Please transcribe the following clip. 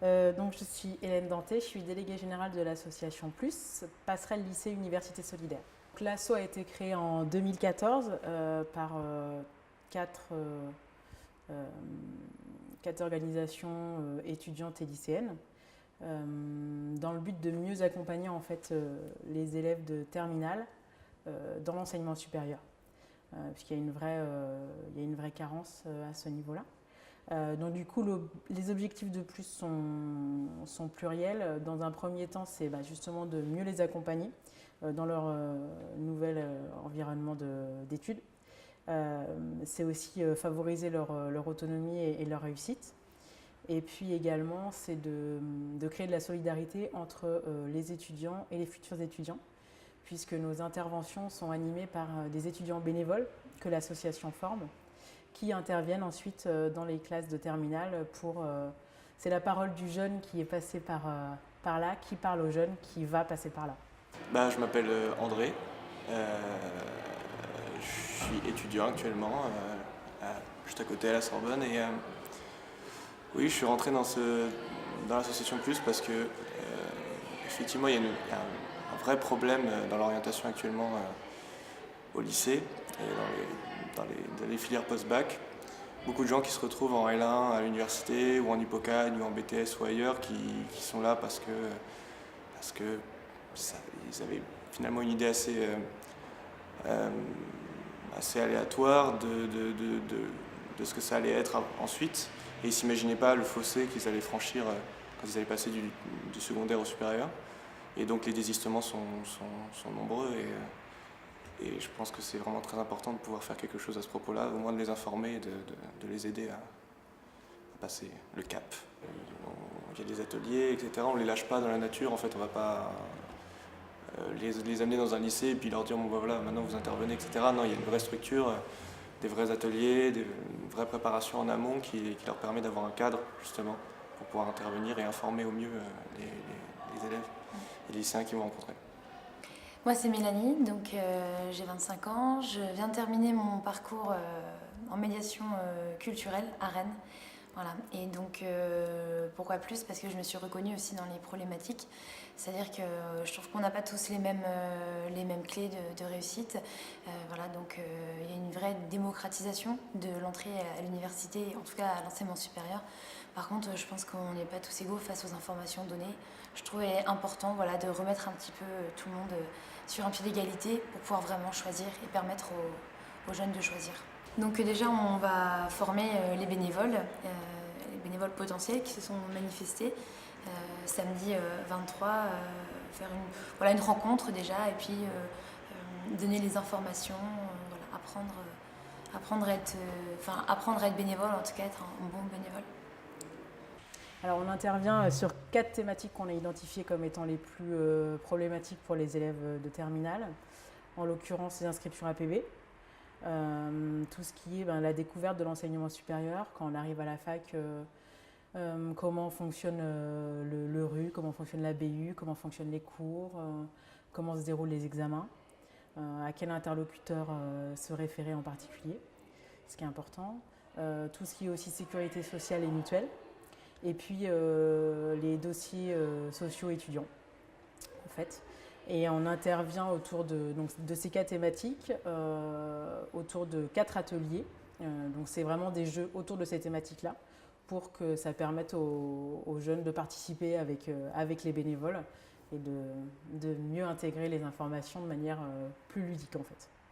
Donc je suis Hélène Danté, je suis déléguée générale de l'association Plus, Passerelle Lycée Université Solidaire. L'asso a été créé en 2014 par quatre, euh, euh, quatre organisations étudiantes et lycéennes dans le but de mieux accompagner en fait, les élèves de terminale dans l'enseignement supérieur. Puisqu'il y a il y a une vraie carence à ce niveau-là. Donc du coup, les objectifs de plus sont pluriels. Dans un premier temps, c'est justement de mieux les accompagner dans leur nouvel environnement d'études. C'est aussi favoriser leur autonomie et leur réussite. Et puis également, c'est de créer de la solidarité entre les étudiants et les futurs étudiants, puisque nos interventions sont animées par des étudiants bénévoles que l'association forme, qui interviennent ensuite dans les classes de terminale pour... c'est la parole du jeune qui est passé par là, qui parle au jeune qui va passer par là. Je m'appelle André, je suis étudiant actuellement, juste à côté à la Sorbonne. Et oui, je suis rentré dans l'association Plus parce que effectivement il y a un vrai problème dans l'orientation actuellement au lycée et dans les filières post-bac. Beaucoup de gens qui se retrouvent en L1 à l'université ou en Hippocagne ou en BTS ou ailleurs qui sont là parce que ils avaient finalement une idée assez aléatoire de ce que ça allait être ensuite, et ils ne s'imaginaient pas le fossé qu'ils allaient franchir quand ils allaient passer du secondaire au supérieur. Et donc les désistements sont nombreux, et je pense que c'est vraiment très important de pouvoir faire quelque chose à ce propos-là, au moins de les informer et de les aider à passer le cap. Il y a des ateliers, etc. On ne les lâche pas dans la nature, en fait, on ne va pas les amener dans un lycée et puis leur dire bon, voilà, maintenant vous intervenez, etc. Non, il y a une vraie structure, des vrais ateliers, une vraie préparation en amont qui leur permet d'avoir un cadre justement pour pouvoir intervenir et informer au mieux les élèves et les lycéens qu'ils vont rencontrer. Moi c'est Mélanie, donc j'ai 25 ans, je viens de terminer mon parcours en médiation culturelle à Rennes. Voilà. Et donc pourquoi plus? Parce que je me suis reconnue aussi dans les problématiques. C'est-à-dire que je trouve qu'on n'a pas tous les mêmes clés de réussite. Voilà, donc il y a une vraie démocratisation de l'entrée à l'université, en tout cas à l'enseignement supérieur. Par contre, je pense qu'on n'est pas tous égaux face aux informations données. Je trouvais important, voilà, de remettre un petit peu tout le monde sur un pied d'égalité pour pouvoir vraiment choisir et permettre aux jeunes de choisir. Donc déjà, on va former les bénévoles potentiels qui se sont manifestés samedi 23, faire une rencontre déjà, et puis donner les informations, voilà, apprendre à être bénévole, en tout cas être un bon bénévole. Alors on intervient sur 4 thématiques qu'on a identifiées comme étant les plus problématiques pour les élèves de terminale. En l'occurrence, les inscriptions APB. Tout ce qui est la découverte de l'enseignement supérieur quand on arrive à la fac, comment fonctionne le RU, comment fonctionne la BU, comment fonctionnent les cours, comment se déroulent les examens, à quel interlocuteur se référer en particulier, ce qui est important, tout ce qui est aussi sécurité sociale et mutuelle, et puis les dossiers sociaux étudiants en fait. Et on intervient autour de ces 4 thématiques, autour de 4 ateliers. Donc c'est vraiment des jeux autour de ces thématiques-là pour que ça permette aux jeunes de participer avec les bénévoles et de mieux intégrer les informations de manière plus ludique en fait.